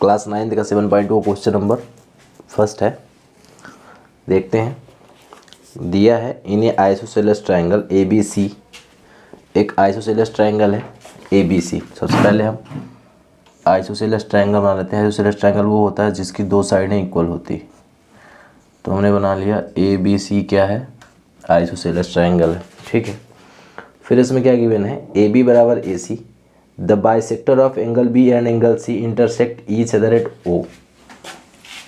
Class 9 का 7.2 question number first है। देखते हैं। दिया है in a isosceles triangle A B C. एक आइसोसेलेस ट्रायंगल है ए बी सी। सबसे पहले हम आइसोसेलेस ट्रायंगल बना लेते हैं। आइसोसेलेस ट्रायंगल वो होता है जिसकी दो साइडें इक्वल होती। तो हमने बना लिया ए बी सी क्या है, आइसोसेलेस ट्रायंगल है। ठीक है। फिर इसमें क्या गिवन है, ए बी बराबर A C, the bisector of angle B and angle C intersect each other at O.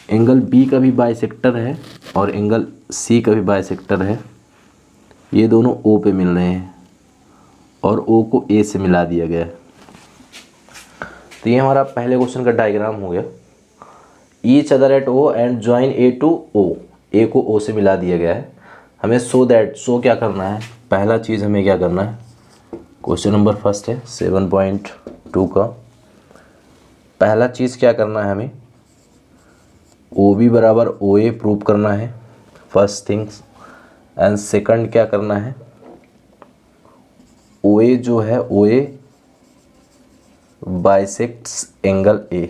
Angle B का भी बाइसेक्टर है और एंगल सी का भी बाइसेक्टर है। ये दोनों ओ पे मिल रहे हैं और ओ को ए से मिला दिया गया है। तो ये हमारा पहले क्वेश्चन का डायग्राम हो गया। Each other at O and join A to O. A को ओ से मिला दिया गया है। हमें सो क्या करना है, पहला चीज़ हमें क्या करना है, क्वेश्चन नंबर फर्स्ट है 7.2 का। पहला चीज़ क्या करना है, हमें ओ बी बराबर ओ ए प्रूव करना है, फर्स्ट थिंग्स। एंड सेकंड क्या करना है, ओ ए जो है ओ ए बाइसेक्ट्स एंगल ए।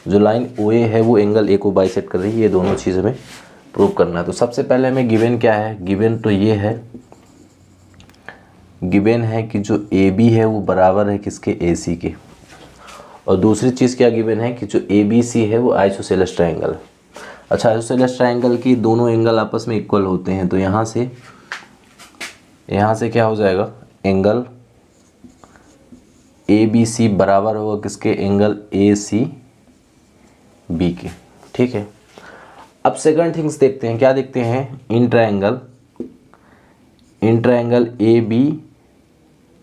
जो लाइन ओ ए है वो एंगल ए को बाइसेक्ट कर रही है। ये दोनों चीज़ हमें प्रूव करना है। तो सबसे पहले हमें गिवन क्या है, गिवन तो ये है, गिवन है कि जो ए बी है वो बराबर है किसके, ए सी के। और दूसरी चीज़ क्या गिवन है कि जो ए बी सी है वो आइसोसेलेस ट्रायंगल है। अच्छा, आइसोसेलेस ट्रायंगल की दोनों एंगल आपस में इक्वल होते हैं। तो यहाँ से क्या हो जाएगा, एंगल ए बी सी बराबर होगा किसके, एंगल ए सी बी के। ठीक है। अब सेकंड थिंग्स देखते हैं। क्या देखते हैं, in triangle A B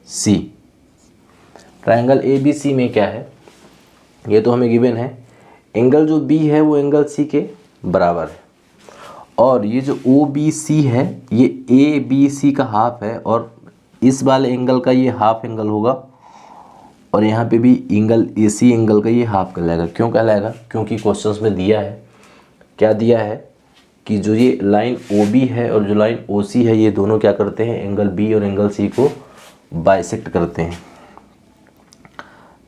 C. Triangle A B C में क्या है, ये तो हमें गिवन है। एंगल जो बी है वो एंगल सी के बराबर है। और ये जो ओ बी सी है ये ए बी सी का हाफ है और इस वाले एंगल का ये हाफ एंगल होगा। और यहाँ पे भी एंगल ए सी एंगल का ये हाफ कहलाएगा। क्यों कहलाएगा, क्योंकि क्वेश्चंस में दिया है, क्या दिया है कि जो ये लाइन ओ बी है और जो लाइन ओ सी है ये दोनों क्या करते हैं, एंगल बी और एंगल सी को बाइसेक्ट करते हैं।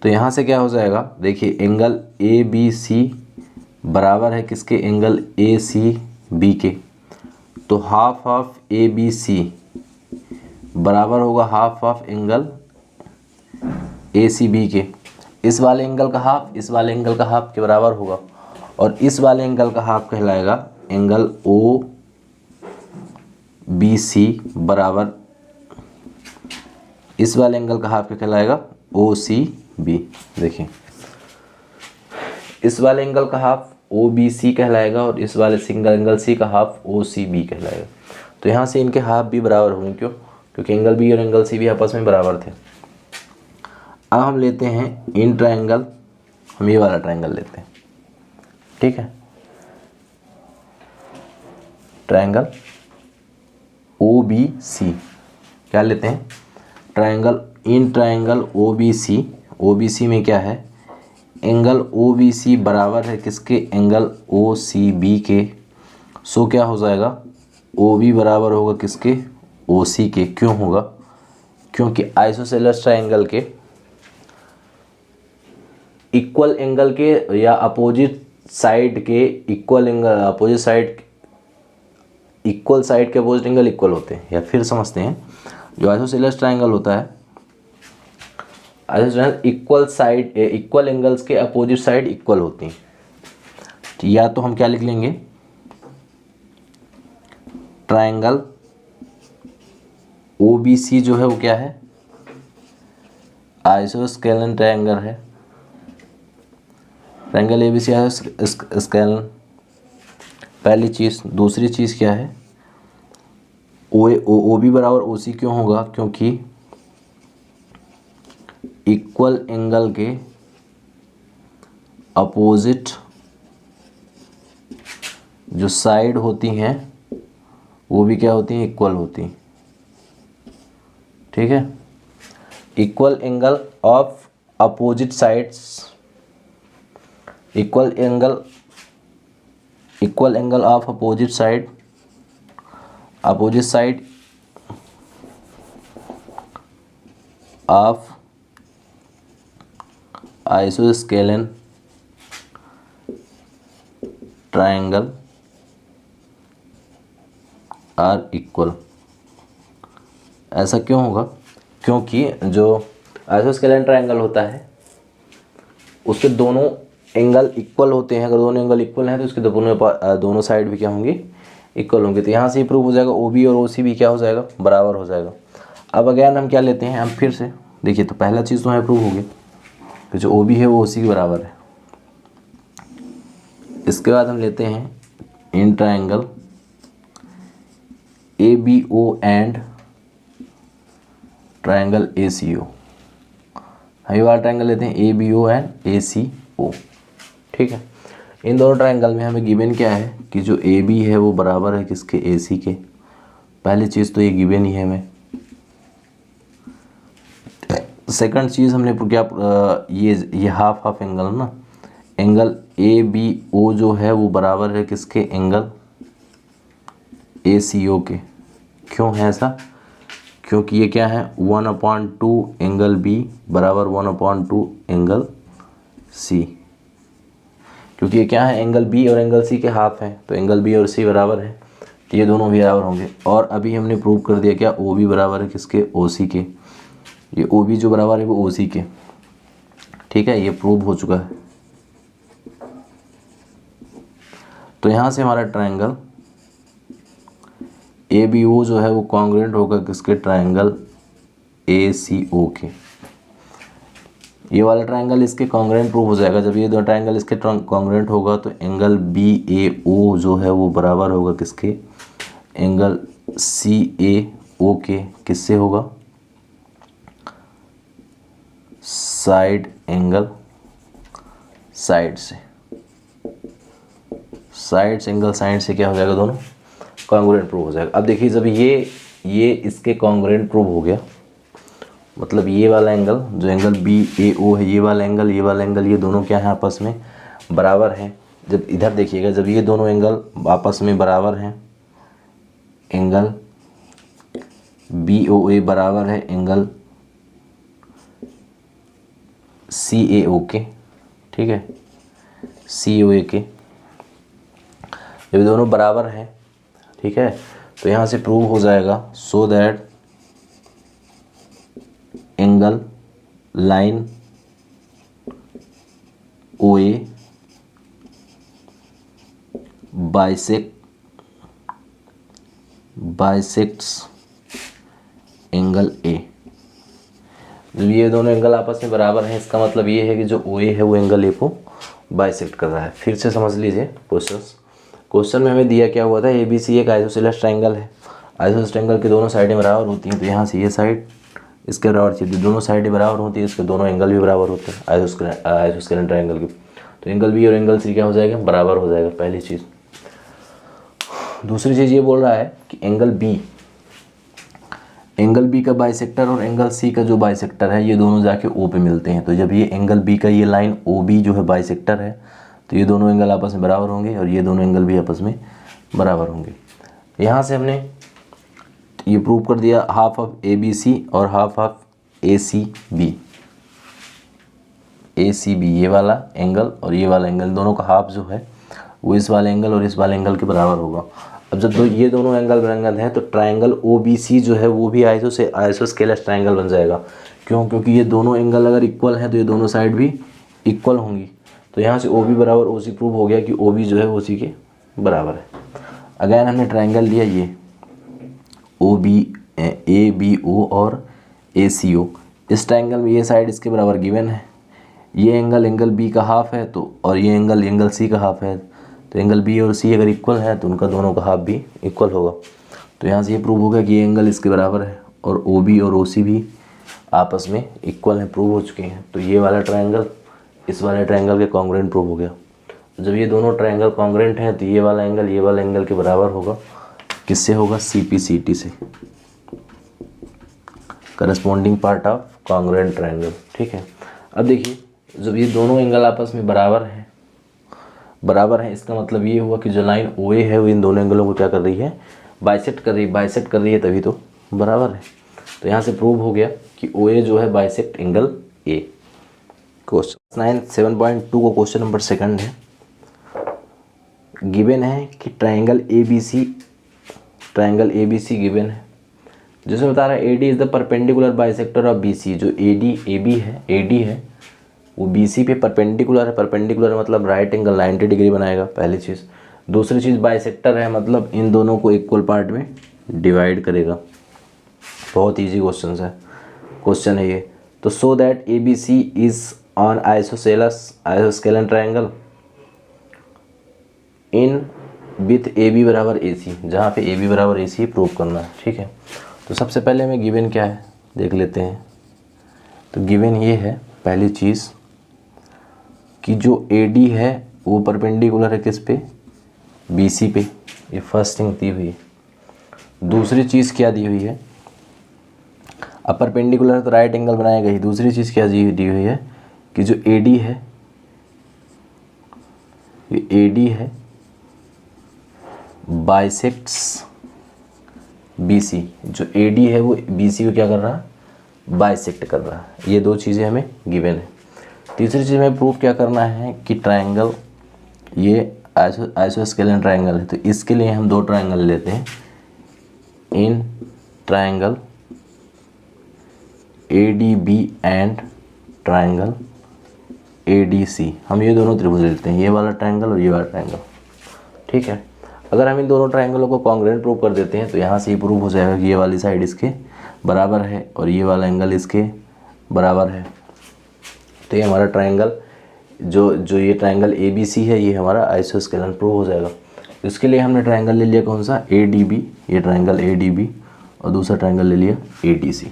तो यहाँ से क्या हो जाएगा, देखिए एंगल ए बी सी बराबर है किसके, एंगल ए सी बी के। तो half of A B C बराबर होगा half of angle A C B के। इस वाले एंगल का हाफ इस वाले एंगल का हाफ के बराबर होगा। और इस वाले एंगल का हाफ कहलाएगा एंगल ओ बी सी बराबर इस वाले एंगल का हाफ क्या कहलाएगा, ओ सी बी। देखिए इस वाले एंगल का हाफ ओ बी सी कहलाएगा और इस वाले सिंगल एंगल सी का हाफ ओ सी बी कहलाएगा। तो यहाँ से इनके हाफ भी बराबर होंगे। क्यों, क्योंकि एंगल बी और एंगल सी भी आपस में बराबर थे। अब हम लेते हैं इन ट्रायंगल, हम ये वाला ट्रायंगल लेते हैं। ठीक है, ट्रायंगल ओ बी सी क्या लेते हैं, triangle in triangle O B C. O B C में क्या है, एंगल ओ बी सी बराबर है किसके, एंगल ओ सी बी के। सो क्या हो जाएगा, ओ बी बराबर होगा किसके, ओ सी के। क्यों होगा, क्योंकि आइसोसेलेस ट्रायंगल के इक्वल एंगल के या अपोजिट साइड के equal angle, opposite side equal side के अपोजिट एंगल इक्वल होते हैं। या फिर समझते हैं, जो आइसोसेलेस ट्रायंगल होता है, इक्वल साइड इक्वल एंगल्स के अपोजिट साइड इक्वल होती हैं। या तो हम क्या लिख लेंगे, ट्रायंगल ओ बी सी जो है वो क्या है, आइसोस्केलन ट्रायंगल है। ट्रायंगल ए बी सी आइसोस्केलन, पहली चीज़। दूसरी चीज़ क्या है, ओ बी बराबर ओ सी क्यों होगा, क्योंकि इक्वल एंगल के अपोजिट जो साइड होती हैं वो भी क्या होती हैं, इक्वल होती हैं। ठीक है, equal angle of opposite sides, equal angle of opposite side of isosceles triangle are equal. ऐसा क्यों होगा? क्योंकि जो आइसोस्केलेटन ट्रायंगल होता है उसके दोनों एंगल इक्वल होते हैं। अगर दोनों एंगल इक्वल हैं तो उसके दोनों साइड भी क्या होंगी? इक्वल होंगे। तो यहाँ से प्रूव हो जाएगा ओ बी और ओ सी भी क्या हो जाएगा? बराबर हो जाएगा। अब अगेन हम क्या लेते हैं? हम फिर से देखिए, तो पहला चीज़ तो हमें प्रूव हो गई कि जो ओ बी है वो ओ सी के बराबर है। इसके बाद हम लेते हैं in triangle A B O and triangle A C O. हम वाला ट्रायंगल लेते हैं ए B O and A C ओ। ठीक है, इन दोनों ट्रायंगल में हमें गिवन क्या है कि जो ए बी है वो बराबर है किसके? ए सी के। पहली चीज़ तो ये गिवन ही है हमें। सेकंड चीज़ हमने क्या, ये हाफ हाफ एंगल ना, एंगल ए बी ओ जो है वो बराबर है किसके? एंगल ए सी ओ के। क्यों है ऐसा? क्योंकि ये क्या है? 1/2 एंगल बी बराबर 1/2 एंगल सी। क्योंकि ये क्या है? एंगल बी और एंगल सी के हाफ हैं, तो एंगल बी और सी बराबर है, तो ये दोनों भी बराबर होंगे। और अभी हमने प्रूव कर दिया क्या? ओ बी बराबर है किसके? ओ सी के। ये ओ बी जो बराबर है वो ओ सी के। ठीक है, ये प्रूव हो चुका है। तो यहाँ से हमारा ट्रायंगल ए बी ओ जो है वो कॉन्ग्रुएंट होगा किसके? ट्रायंगल ए सी ओ के। ये वाला ट्रायंगल इसके कॉन्ग्रुएंट प्रूव हो जाएगा। जब ये दो ट्रायंगल इसके कॉन्ग्रुएंट होगा तो एंगल बी ए ओ जो है वो बराबर होगा किसके? एंगल सी ए ओ के। किससे होगा? साइड एंगल साइड से। साइड्स एंगल साइड से क्या हो जाएगा? दोनों कॉन्ग्रुएंट प्रूव हो जाएगा। अब देखिए, जब ये इसके कॉन्ग्रुएंट प्रूव हो गया, मतलब ये वाला एंगल जो एंगल बी ए ओ है, ये वाला एंगल ये दोनों क्या है? आपस में बराबर हैं। जब इधर देखिएगा, जब ये दोनों एंगल आपस में बराबर हैं, एंगल बी ओ ए बराबर है एंगल सी ए ओ के। ठीक है, सी ओ ए के जब दोनों बराबर हैं, ठीक है, तो यहाँ से प्रूव हो जाएगा so that angle line O A bisects angle A. जब ये दोनों एंगल आपस में बराबर हैं, इसका मतलब ये है कि जो ओ ए है वो एंगल ए को बाइसेक्ट कर रहा है। फिर से समझ लीजिए क्वेश्चन में हमें दिया क्या हुआ था? ए बी सी एक आइसोसेलेस ट्रायंगल है। आइसोसेलेस ट्रायंगल की दोनों साइडें बराबर होती हैं, तो यहाँ से ये साइड इसके बराबर चाहिए। दोनों साइडें बराबर होती है, इसके दोनों एंगल भी बराबर होते हैं आइसोस्केलेटन ट्रायंगल की। तो एंगल बी और एंगल सी क्या हो जाएगा? बराबर हो जाएगा, पहली चीज़। दूसरी चीज़ ये बोल रहा है कि एंगल बी का बाइसेक्टर और एंगल सी का जो बाइसेक्टर है ये दोनों जाके ओ पे मिलते हैं। तो जब ये एंगल बी का ये लाइन ओ बी जो है बाइसेक्टर है, तो ये दोनों एंगल आपस में बराबर होंगे और ये दोनों एंगल भी आपस में बराबर होंगे। यहाँ से हमने ये प्रूव कर दिया half of A B C और half of A C B. ये वाला एंगल और ये वाला एंगल दोनों का हाफ जो है वो इस वाले एंगल और इस वाले एंगल के बराबर होगा। अब जब ये दोनों एंगल बराबर हैं तो ट्रायंगल ओ बी सी जो है वो भी आइसोस्केलेस ट्रायंगल बन जाएगा। क्यों? क्योंकि ये दोनों एंगल अगर इक्वल हैं तो ये दोनों साइड भी इक्वल होंगी। तो यहाँ से ओ बी बराबर ओ सी प्रूव हो गया कि ओ बी जो है ओ सी के बराबर है। अगैन हमने ट्रायंगल लिया ये ओ बी ए बी ओ और ए सी ओ। इस ट्रायंगल में ये साइड इसके बराबर गिवन है, ये एंगल बी का हाफ है, तो और ये एंगल सी का हाफ है। तो एंगल बी और सी अगर इक्वल है तो उनका दोनों का हाफ भी इक्वल होगा। तो यहाँ से ये प्रूव हो गया कि ये एंगल इसके बराबर है और ओ बी और ओ सी भी आपस में इक्वल हैं, प्रूव हो चुके हैं। तो ये वाला ट्रायंगल इस वाले ट्रायंगल के कॉन्ग्रुएंट प्रूव हो गया। जब ये दोनों ट्रायंगल कॉन्ग्रुएंट हैं तो ये वाला एंगल के बराबर होगा। किससे होगा? सी पी सी टी से, corresponding part of congruent triangle. ठीक है, अब देखिए जब ये दोनों एंगल आपस में बराबर हैं, इसका मतलब ये हुआ कि जो लाइन ओ ए है वो इन दोनों एंगलों को क्या कर रही है? बाइसेक्ट कर रही है, तभी तो बराबर है। तो यहाँ से प्रूव हो गया कि ओ ए जो है बाइसेक्ट एंगल ए। क्वेश्चन 7.2 को क्वेश्चन नंबर 2 है। गिवन है कि triangle A B C given है, जिसमें बता रहा है AD is the perpendicular bisector of BC। जो AD है वो BC पे परपेंडिकुलर है। परपेंडिकुलर मतलब राइट एंगल 90 डिग्री बनाएगा, पहली चीज़। दूसरी चीज़ बाइसेक्टर है, मतलब इन दोनों को इक्वल पार्ट में डिवाइड करेगा। बहुत ईजी क्वेश्चन है ये। तो so that ABC is on isosceles triangle in with AB बराबर AC, जहाँ पे AB बराबर AC प्रूव करना है। ठीक है, तो सबसे पहले हमें गिवन क्या है देख लेते हैं। तो गिवन ये है पहली चीज़ कि जो AD है वो परपेंडिकुलर है किस पे, BC पे। ये फर्स्ट थिंग दी हुई है। दूसरी चीज़ क्या दी हुई है, अब परपेंडिकुलर तो राइट एंगल बनाएगा ही। दूसरी चीज़ क्या दी हुई है कि जो AD है, ये AD है बाइसेक्ट्स BC। जो AD है वो BC को क्या कर रहा है, बाइसेक्ट कर रहा है। ये दो चीज़ें हमें गिवन है। तीसरी चीज़ हमें प्रूफ क्या करना है कि ट्रायंगल ये आइसोस्केलन ट्रायंगल है। तो इसके लिए हम दो ट्रायंगल लेते हैं। In triangle ADB and triangle ADC, हम ये दोनों त्रिभुज लेते हैं, ये वाला ट्रायंगल और ये वाला ट्रायंगल। ठीक है, अगर हम इन दोनों ट्रायंगलों को कॉन्ग्रुएंट प्रूव कर देते हैं तो यहाँ से ये प्रूव हो जाएगा कि ये वाली साइड इसके बराबर है और ये वाला एंगल इसके बराबर है। तो ये हमारा ट्रायंगल जो ये ट्रायंगल ABC है ये हमारा आइसोस्केलन प्रूव हो जाएगा। इसके लिए हमने ट्रायंगल ले लिया कौन सा, ADB, ये ट्रायंगल ADB, और दूसरा ट्रायंगल ले लिया ADC।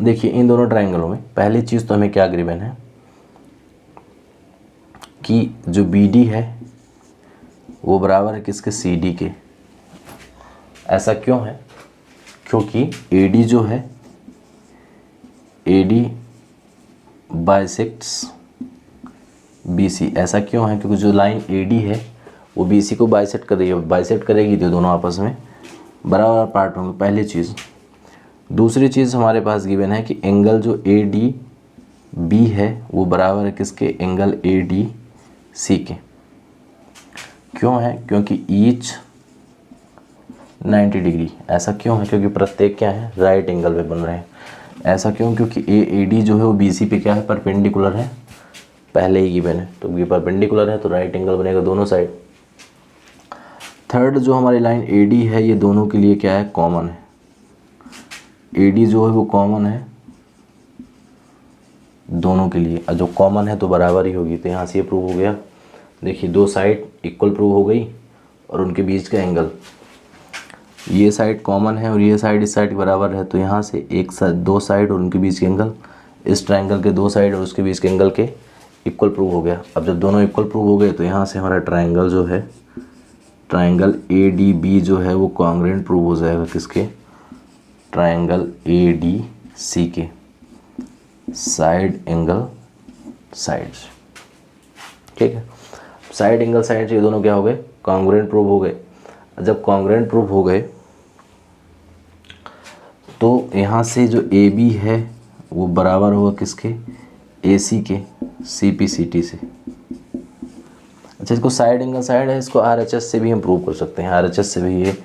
देखिए इन दोनों ट्रायंगलों में पहली चीज़ तो हमें क्या गिवन है कि जो BD है वो बराबर है किसके, CD के। ऐसा क्यों है, क्योंकि AD जो है, AD बाइसेक्ट्स BC। ऐसा क्यों है, क्योंकि जो लाइन AD है वो BC को बाइसेक्ट कर रही है। बाइसेक्ट करेगी तो दोनों आपस में बराबर पार्ट होंगे, पहली चीज़। दूसरी चीज़ हमारे पास गिवन है कि एंगल जो ADB है वो बराबर है किसके, एंगल ADC के। क्यों है, क्योंकि ईच 90 डिग्री। ऐसा क्यों है, क्योंकि प्रत्येक क्या है, राइट एंगल पे बन रहे हैं। ऐसा क्यों, क्योंकि AD जो है वो BC पे क्या है, परपेंडिकुलर है, पहले ही गिवन है। तो ये परपेंडिकुलर है तो राइट एंगल बनेगा दोनों साइड। थर्ड जो हमारी लाइन AD है ये दोनों के लिए क्या है, कॉमन है। AD जो है वो कॉमन है दोनों के लिए, और जो कॉमन है तो बराबर ही होगी। तो यहाँ से ये प्रूव हो गया। देखिए दो साइड इक्वल प्रूव हो गई और उनके बीच का एंगल, ये साइड कॉमन है और ये साइड इस साइड के बराबर है। तो यहाँ से दो साइड और उनके बीच के एंगल, इस ट्रायंगल के दो साइड और उसके बीच के एंगल के इक्वल प्रूव हो गया। अब जब दोनों इक्वल प्रूव हो गए तो यहाँ से हमारा ट्रायंगल जो है, ट्रायंगल ADB जो है वो कॉन्ग्रुएंट प्रूव हो जाएगा किसके, ट्रायंगल ADC के। साइड एंगल साइड्स, ठीक है, साइड एंगल साइड्स ये दोनों क्या हो गए, कॉन्ग्रुएंट प्रूव हो गए। जब कॉन्ग्रुएंट प्रूव हो गए तो यहाँ से जो AB है वो बराबर होगा किसके, AC के, CPCT से। अच्छा, इसको साइड एंगल साइड है, इसको RHS से भी हम प्रूव कर सकते हैं। RHS से भी ये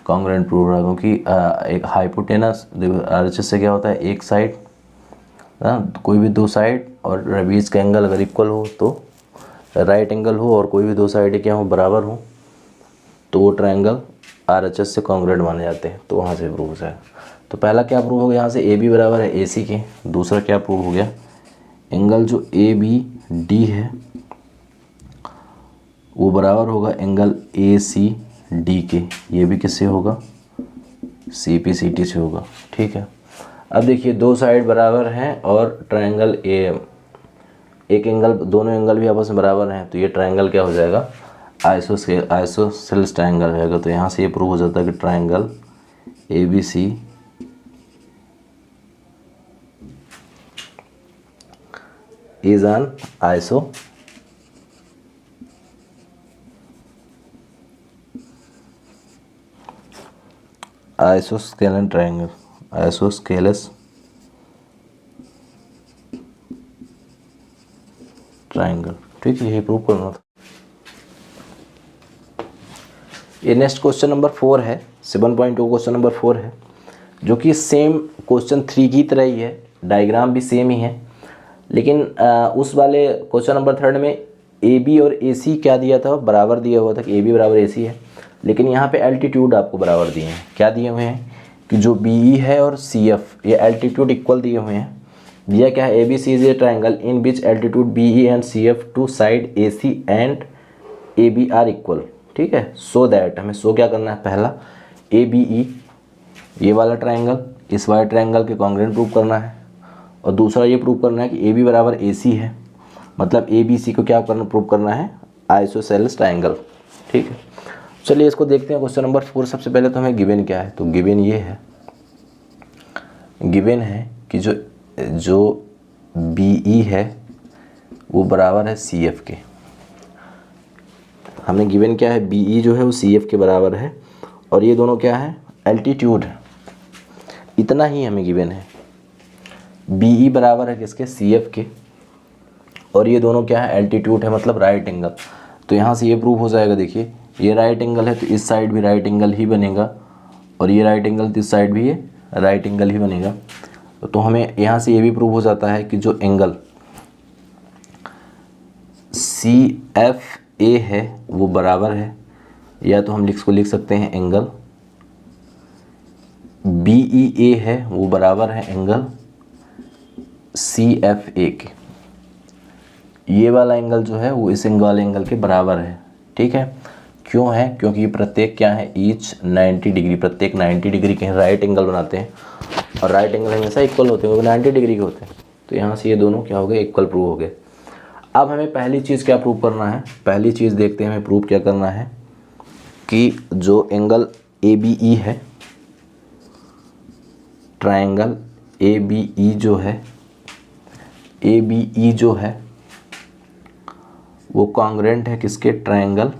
कॉन्ग्रुएंट प्रूव रहा, क्योंकि एक हाइपोटेनस, RHS से क्या होता है, एक साइड कोई भी दो साइड और बीच का एंगल अगर इक्वल हो तो राइट एंगल हो, और कोई भी दो साइड क्या हो, बराबर हो, तो वो ट्रायंगल RHS से कॉन्ग्रुएंट माने जाते हैं। तो वहाँ से प्रूव हो जाएगा। तो पहला क्या प्रूव हो गया, यहाँ से AB बराबर है AC के। दूसरा क्या प्रूव हो गया, एंगल जो ABD है वो बराबर होगा एंगल ACD के। ये भी किससे होगा, CPCT से होगा। ठीक है, अब देखिए दो साइड बराबर हैं और ट्रायंगल एक एंगल, दोनों एंगल भी आपस में बराबर हैं, तो ये ट्रायंगल क्या हो जाएगा, आइसोसेलेस ट्रायंगल हो जाएगा। तो यहाँ से ये प्रूव हो जाता है कि triangle ABC is an isosceles triangle, isosceles triangle. ठीक है, यही प्रूव करना था। ये नेक्स्ट क्वेश्चन नंबर 4 है, 7.2 क्वेश्चन नंबर 4 है, जो कि सेम क्वेश्चन 3 की तरह ही है, डायग्राम भी सेम ही है, लेकिन उस वाले क्वेश्चन नंबर 3 में ए बी और ए सी क्या दिया था, बराबर दिया हुआ था कि ए बी बराबर ए सी है, लेकिन यहाँ पे एल्टीट्यूड आपको बराबर दिए हैं। क्या दिए हुए हैं कि जो बी ई है और सी एफ, ये एल्टीट्यूड इक्वल दिए हुए हैं। दिया क्या है, A B C is a triangle in which altitude B E and C F to side A C and A B are equal. ठीक है, सो दैट हमें सो क्या करना है, पहला ए बी ई ये वाला ट्राइंगल इस वाले ट्राइंगल के कॉन्ग्रुएंट प्रूव करना है, और दूसरा ये प्रूव करना है कि ए बी बराबर ए सी है, मतलब ए बी सी को क्या करना, प्रूव करना है आइसोसेलेस ट्राइंगल। ठीक है, चलिए इसको देखते हैं। क्वेश्चन नंबर 4 सबसे पहले तो हमें गिवन क्या है, तो गिवन ये है, गिवन है कि जो बी ई है वो बराबर है सी एफ के। हमें गिवन क्या है, बी ई जो है वो सी एफ के बराबर है, और ये दोनों क्या है, एल्टीट्यूड है। इतना ही हमें गिवन है, बी ई बराबर है किसके, सी एफ के, और ये दोनों क्या है, एल्टीट्यूड है, मतलब राइट एंगल। तो यहाँ से ये प्रूव हो जाएगा, देखिए ये राइट एंगल है तो इस साइड भी राइट एंगल ही बनेगा, और ये राइट एंगल तो इस साइड भी ये राइट एंगल ही बनेगा। तो हमें यहाँ से ये भी प्रूव हो जाता है कि जो एंगल सी एफ ए है वो बराबर है, या तो हम इसको लिख सकते हैं एंगल बी ई ए है वो बराबर है एंगल सी एफ ए के। ये वाला एंगल जो है वो इस वाले एंगल के बराबर है। ठीक है, क्यों है, क्योंकि ये प्रत्येक क्या है, ईच 90 डिग्री, प्रत्येक 90 डिग्री के राइट एंगल बनाते हैं, और राइट एंगल हमेशा इक्वल होते हैं, वो 90 डिग्री के होते हैं। तो यहाँ से ये दोनों क्या हो गए, इक्वल प्रूव हो गए। अब हमें पहली चीज़ क्या प्रूव करना है, पहली चीज़ देखते हैं हमें प्रूव क्या करना है कि जो एंगल ए बी ई है, ट्राइंगल ए बी ई जो है, ए बी ई जो है वो कॉन्ग्रुएंट है किसके, ट्राइंगल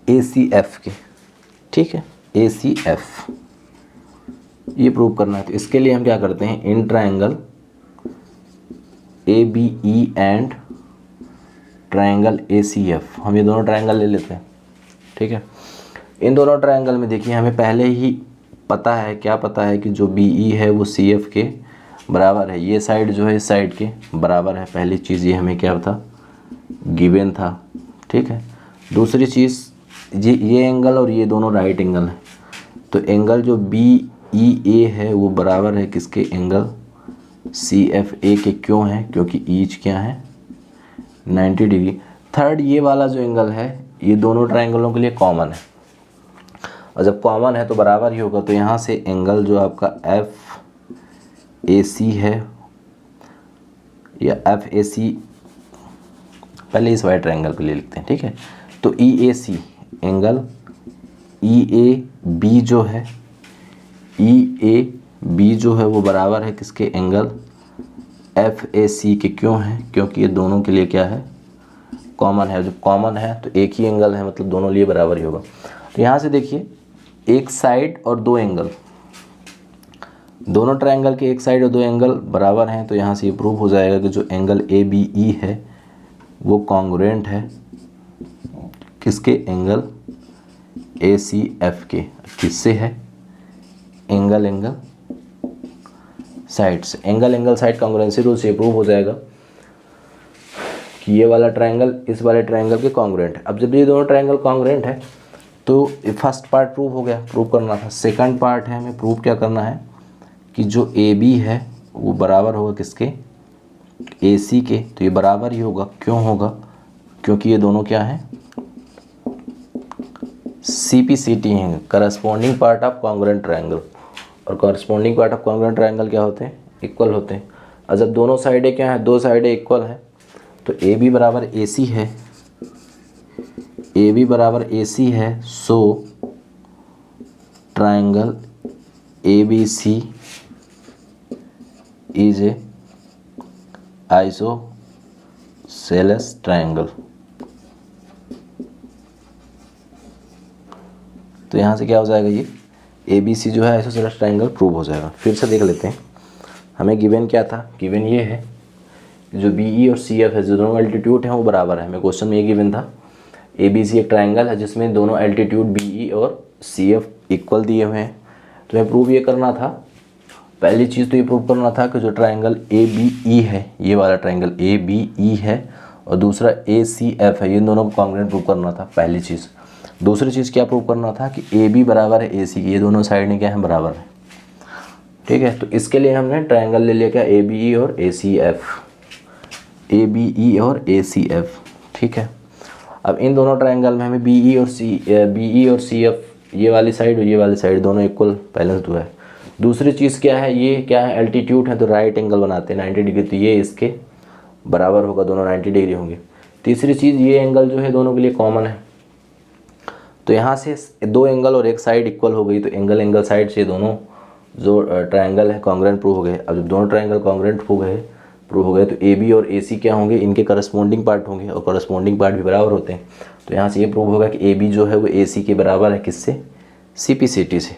ए सी एफ के। ठीक है, ए सी एफ ये प्रूव करना है। तो इसके लिए हम क्या करते हैं, in triangle A B E and triangle A C F, हम ये दोनों ट्राइंगल ले लेते हैं। ठीक है, इन दोनों ट्राइंगल में देखिए हमें पहले ही पता है, क्या पता है कि जो बी ई है वो सी एफ के बराबर है, ये साइड जो है इस साइड के बराबर है। पहली चीज़ ये हमें क्या था, गिवन था। ठीक है, दूसरी चीज़ ये एंगल और ये दोनों राइट एंगल हैं, तो एंगल जो बी ई ए है वो बराबर है किसके, एंगल सी एफ ए के। क्यों है, क्योंकि ईच क्या है, 90 डिग्री। थर्ड, ये वाला जो एंगल है ये दोनों ट्राइंगलों के लिए कॉमन है, और जब कॉमन है तो बराबर ही होगा। तो यहाँ से एंगल जो आपका एफ ए सी है, या एफ ए सी, पहले इस वाइट ट्राइंगल को ले लेते हैं। ठीक है, तो ई ए सी, एंगल ई ए बी जो है, ई ए बी जो है वो बराबर है किसके, एंगल एफ ए सी के। क्यों है, क्योंकि ये दोनों के लिए क्या है, कॉमन है। जब कॉमन है तो एक ही एंगल है, मतलब दोनों लिए बराबर ही होगा। तो यहाँ से देखिए एक साइड और दो एंगल, दोनों ट्रायंगल के एक साइड और दो एंगल बराबर हैं, तो यहाँ से ये प्रूव हो जाएगा कि जो एंगल ए बी ई है वो कॉन्ग्रुएंट है किसके, एंगल ए सी एफ के। किससे है, एंगल साइड से। एंगल साइड कॉन्ग्रुएंसी रूल से प्रूव हो जाएगा कि ये वाला ट्रायंगल इस वाले ट्रायंगल के कॉन्ग्रुएंट है। अब जब ये दोनों ट्रायंगल कॉन्ग्रुएंट है तो फर्स्ट पार्ट प्रूव हो गया, प्रूव करना था। सेकंड पार्ट है हमें प्रूव क्या करना है कि जो ए बी है वो बराबर होगा किसके, ए सी के। तो ये बराबर ही होगा, क्यों होगा, क्योंकि ये दोनों क्या हैं, सी पी सी टी हैं, corresponding part of congruent triangle. और corresponding part of congruent triangle क्या होते हैं, इक्वल होते हैं। और जब दोनों साइडें क्या हैं, दो साइडें इक्वल हैं, तो ए बी बराबर ए सी है, ए बी बराबर ए सी है, so triangle A B C is a isosceles triangle. तो यहाँ से क्या हो जाएगा, ये ए बी सी जो है आइसोसेलेस ट्रायंगल प्रूव हो जाएगा। फिर से देख लेते हैं, हमें गिवन क्या था, गिवन ये है जो बी ई और सी एफ है, जो दोनों एल्टीट्यूड हैं वो बराबर है। हमें क्वेश्चन में ये गिवन था, ABC एक ट्रायंगल है जिसमें दोनों एल्टीट्यूड BE और CF इक्वल दिए हुए हैं। तो हमें प्रूव ये करना था, पहली चीज़ तो ये प्रूव करना था कि जो ट्रायंगल ABE है, ये वाला ट्रायंगल ABE है और दूसरा ACF है, ये दोनों को कॉन्ग्रुएंट प्रूव करना था पहली चीज़। दूसरी चीज़ क्या प्रूव करना था कि AB बराबर है AC की, ये दोनों साइड क्या है, बराबर है। ठीक है, तो इसके लिए हमने ट्रायंगल ले लिया क्या, ABE और ACF, ABE और ACF। ठीक है, अब इन दोनों ट्रायंगल में हमें BE और CF, ये वाली साइड और ये वाली साइड दोनों इक्वल बैलेंस्ड हुआ है। दूसरी चीज़ क्या है, ये क्या है, एल्टीट्यूड है तो राइट एंगल बनाते हैं 90 डिग्री, तो ये इसके बराबर होगा, दोनों 90 डिग्री होंगे। तीसरी चीज़, ये एंगल जो है दोनों के लिए कॉमन है, तो यहाँ से दो एंगल और एक साइड इक्वल हो गई, तो एंगल साइड से दोनों जो ट्रायंगल है कॉन्ग्रुएंट प्रूव हो गए। अब जब दोनों ट्रायंगल कॉन्ग्रुएंट प्रूव हो गए तो AB और AC क्या होंगे, इनके करस्पॉन्डिंग पार्ट होंगे और करस्पॉन्डिंग पार्ट भी बराबर होते हैं। तो यहाँ से ये प्रूव होगा कि AB जो है वो AC के बराबर है, किससे, CPCT से।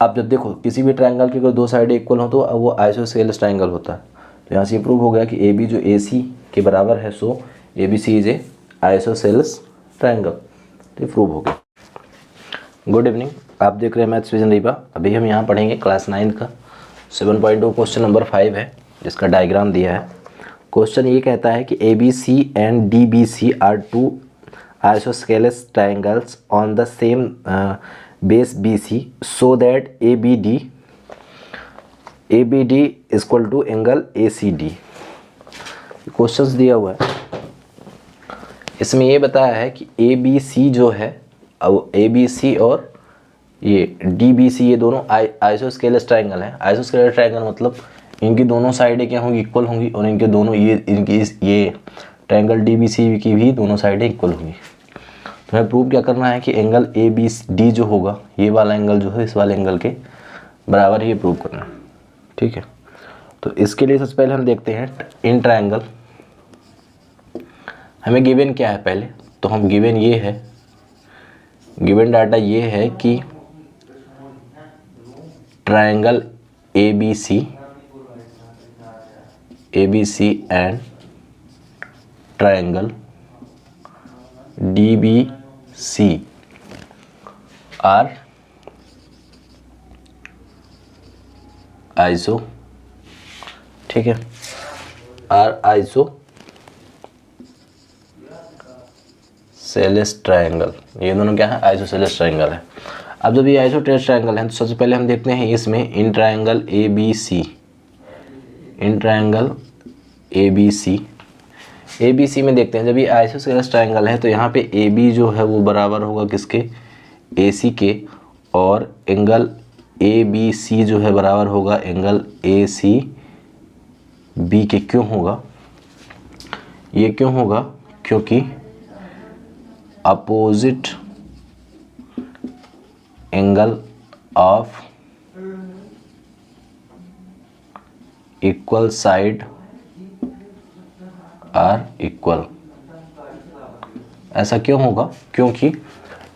अब जब देखो किसी भी ट्रायंगल की अगर दो साइडें इक्वल हो तो वो आइसोसेलेस ट्रायंगल होता है। तो यहाँ से ये प्रूव हो गया कि AB जो AC के बराबर है, सो ABC is a isosceles triangle. तो ये प्रूव हो गया। गुड इवनिंग, आप देख रहे हैं मैथ्स विजन रीबा। अभी हम यहाँ पढ़ेंगे क्लास 9 का 7.2 क्वेश्चन नंबर 5 है, जिसका डायग्राम दिया है। क्वेश्चन ये कहता है कि ABC and DBC are two isosceles triangles on the same base BC so that ABD equal to angle ACD। Question दिया हुआ है, इसमें ये बताया है कि ABC जो है, अब ABC और ये DBC ये दोनों आइसोस्केलेस ट्रायंगल है। आइसोस्केलेस ट्रायंगल मतलब इनकी दोनों साइडें क्या होंगी, इक्वल होंगी, और इनके दोनों ये ट्रायंगल DBC की भी दोनों साइडें इक्वल होंगी। तो हमें प्रूव क्या करना है कि एंगल ABD जो होगा, ये वाला एंगल जो है इस वाले एंगल के बराबर ही प्रूव करना है। ठीक है, तो इसके लिए सबसे पहले हम देखते हैं इन ट्रायंगल, हमें गिवन क्या है पहले, तो हम गिवन ये है, गिवन डाटा ये है कि triangle ABC and triangle DBC are iso, ठीक है, आर आइसोसेलेस ट्रायंगल। ये दोनों क्या है, आइसोसेलेस ट्रायंगल है। अब जब ये आइसोसेलेस ट्रायंगल है तो सबसे पहले हम देखते हैं इसमें इन ट्रायंगल ABC में देखते हैं। जब ये आइसोसेलेस ट्रायंगल है तो यहाँ पे AB जो है वो बराबर होगा किसके, AC के, और एंगल ABC जो है बराबर होगा एंगल ACB के। क्यों होगा ये, क्यों होगा, क्योंकि opposite angle of equal side are equal. ऐसा क्यों होगा, क्योंकि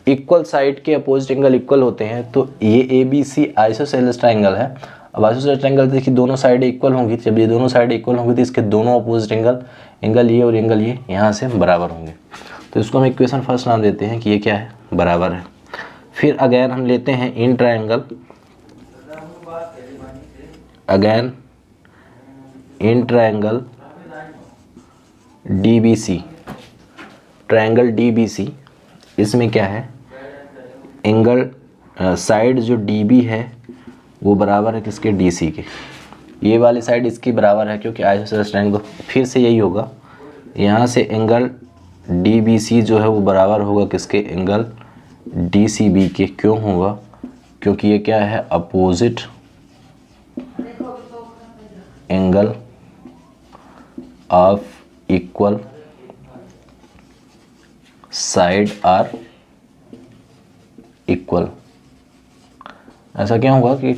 इक्वल साइड के अपोजिट एंगल इक्वल होते हैं। तो ये ABC आइसोसेलेस ट्रायंगल है। अब आइसोसेलेस ट्रायंगल देखिए दोनों साइडें इक्वल होंगी, जब ये दोनों साइडें इक्वल होंगी तो इसके दोनों अपोजिट एंगल ये और एंगल ये यहाँ से बराबर होंगे। तो इसको हम इक्वेशन फर्स्ट नाम देते हैं कि ये क्या है, बराबर है। फिर अगेन हम लेते हैं in triangle, again in triangle DBC, triangle DBC, इसमें क्या है, एंगल साइड जो DB है वो बराबर है किसके, DC के। ये वाली साइड इसकी बराबर है क्योंकि आइसोसेलेस ट्रायंगल। फिर से यही होगा, यहाँ से एंगल DBC जो है वो बराबर होगा किसके, एंगल DCB के। क्यों होगा, क्योंकि ये क्या है, opposite angle of equal side are equal. ऐसा क्या होगा कि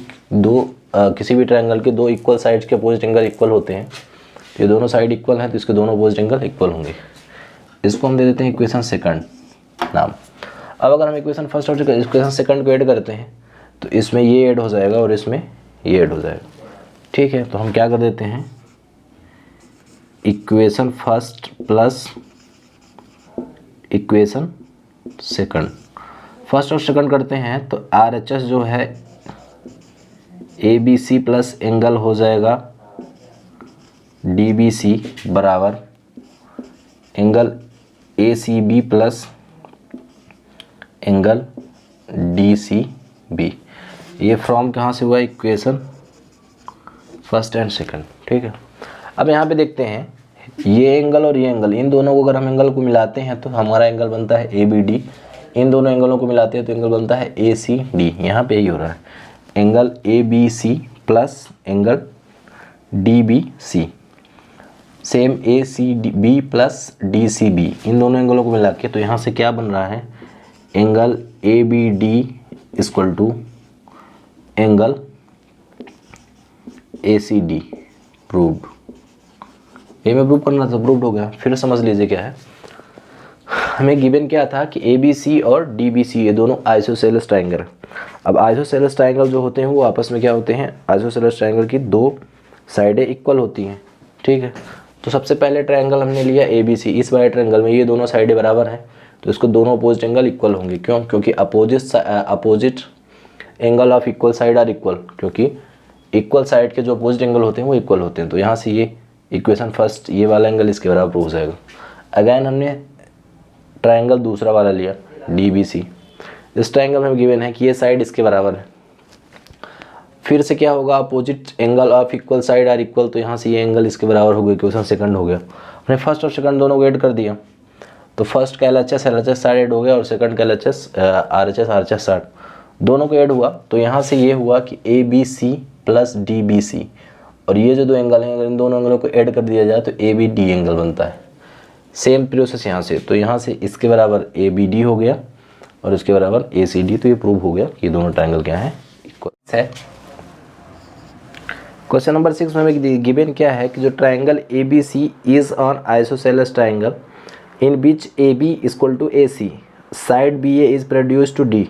किसी भी ट्रायंगल के दो इक्वल साइड्स के अपोजिट एंगल इक्वल होते हैं, तो ये दोनों साइड इक्वल हैं तो इसके दोनों अपोजिट एंगल इक्वल होंगे। इसको हम दे देते हैं इक्वेशन सेकंड नाम। अब अगर हम इक्वेशन फर्स्ट और इक्वेशन सेकंड को ऐड करते हैं तो इसमें ये ऐड हो जाएगा और इसमें ये ऐड हो जाएगा। ठीक है, तो हम क्या कर देते हैं, equation first plus equation second. First और सेकंड करते हैं तो RHS जो है ABC प्लस एंगल हो जाएगा DBC बराबर angle ACB plus angle DCB। ये फ्रॉम कहाँ से हुआ, इक्वेशन फर्स्ट एंड सेकंड। ठीक है, अब यहाँ पे देखते हैं ये एंगल और ये एंगल, इन दोनों को अगर हम एंगल को मिलाते हैं तो हमारा एंगल बनता है ABD। इन दोनों एंगलों को मिलाते हैं तो एंगल बनता है ACD। यहाँ पे यही हो रहा है, angle ABC plus angle DBC, same ACB plus DCB, इन दोनों एंगलों को मिला के तो यहाँ से क्या बन रहा है, angle ABD equal to angle ACD। Proved. ये में प्रूव करना था, प्रूव्ड हो गया। फिर समझ लीजिए क्या है, हमें गिवन क्या था कि ABC और DBC ये दोनों आइसोसेलेस ट्रायंगल। अब आइसोसेलेस ट्रायंगल जो होते हैं वो आपस में क्या होते हैं, आइसोसेलेस ट्रायंगल की दो साइडें इक्वल होती हैं। ठीक है, तो सबसे पहले ट्रायंगल हमने लिया ABC। इस वाले ट्रायंगल में ये दोनों साइडें बराबर हैं तो इसको दोनों अपोजिट एंगल इक्वल होंगे। क्यों? क्योंकि opposite angle of equal side are equal, क्योंकि इक्वल साइड के जो अपोजिट एंगल होते हैं वो इक्वल होते हैं। तो यहाँ से ये इक्वेशन फर्स्ट, ये वाला एंगल इसके बराबर प्रूव हो जाएगा। अगैन हमने ट्रायंगल दूसरा वाला लिया DBC। इस ट्रायंगल में गिवन है कि ये साइड इसके बराबर है। फिर से क्या होगा, opposite angle of equal side are equal, तो यहाँ से ये एंगल इसके बराबर हो गया। इक्वेशन सेकंड हो गया। हमने फर्स्ट और सेकंड दोनों को ऐड कर दिया तो फर्स्ट का LHS साइड ऐड हो गया और सेकंड का RHS साइड दोनों को ऐड हुआ। तो यहाँ से ये हुआ कि ABC प्लस DBC, और ये जो दो एंगल हैं अगर इन दोनों एंगलों को ऐड कर दिया जाए तो ABD एंगल बनता है। सेम प्रोसेस यहाँ से, तो यहाँ से इसके बराबर ABD हो गया और इसके बराबर ACD। तो ये प्रूव हो गया कि ये दोनों ट्रायंगल क्या है, इक्वल है। क्वेश्चन नंबर 6 में हमें गिवन क्या है कि जो triangle ABC is on isosceles triangle in which AB equal to AC, side BA is produce to D।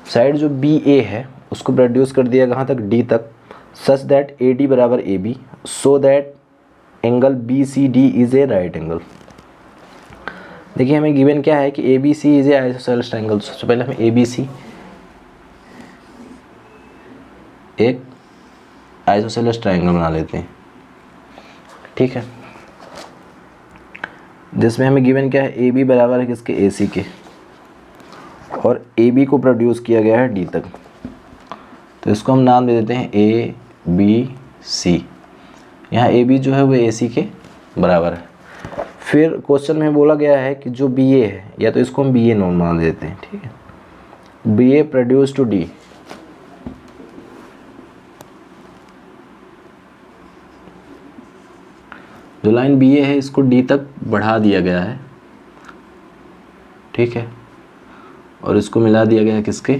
Side जो BA है उसको प्रोड्यूस कर दिया कहाँ तक, D तक, सच दैट AD बराबर AB, so that angle BCD is a right angle. देखिए हमें गिवन क्या है कि ABC is a isosceles triangle. सबसे पहले हम ABC एक आइसोसेलेस ट्रायंगल बना लेते हैं। ठीक है, जिसमें हमें गिवन क्या है, AB बराबर है किसके, AC के, और AB को प्रोड्यूस किया गया है D तक। तो इसको हम नाम दे देते हैं ABC। यहाँ AB जो है वो AC के बराबर है। फिर क्वेश्चन में बोला गया है कि जो BA है, या तो इसको हम BA नोन मान देते हैं। ठीक है, BA प्रोड्यूस टू D। जो लाइन BA है इसको D तक बढ़ा दिया गया है। ठीक है, और इसको मिला दिया गया है किसके,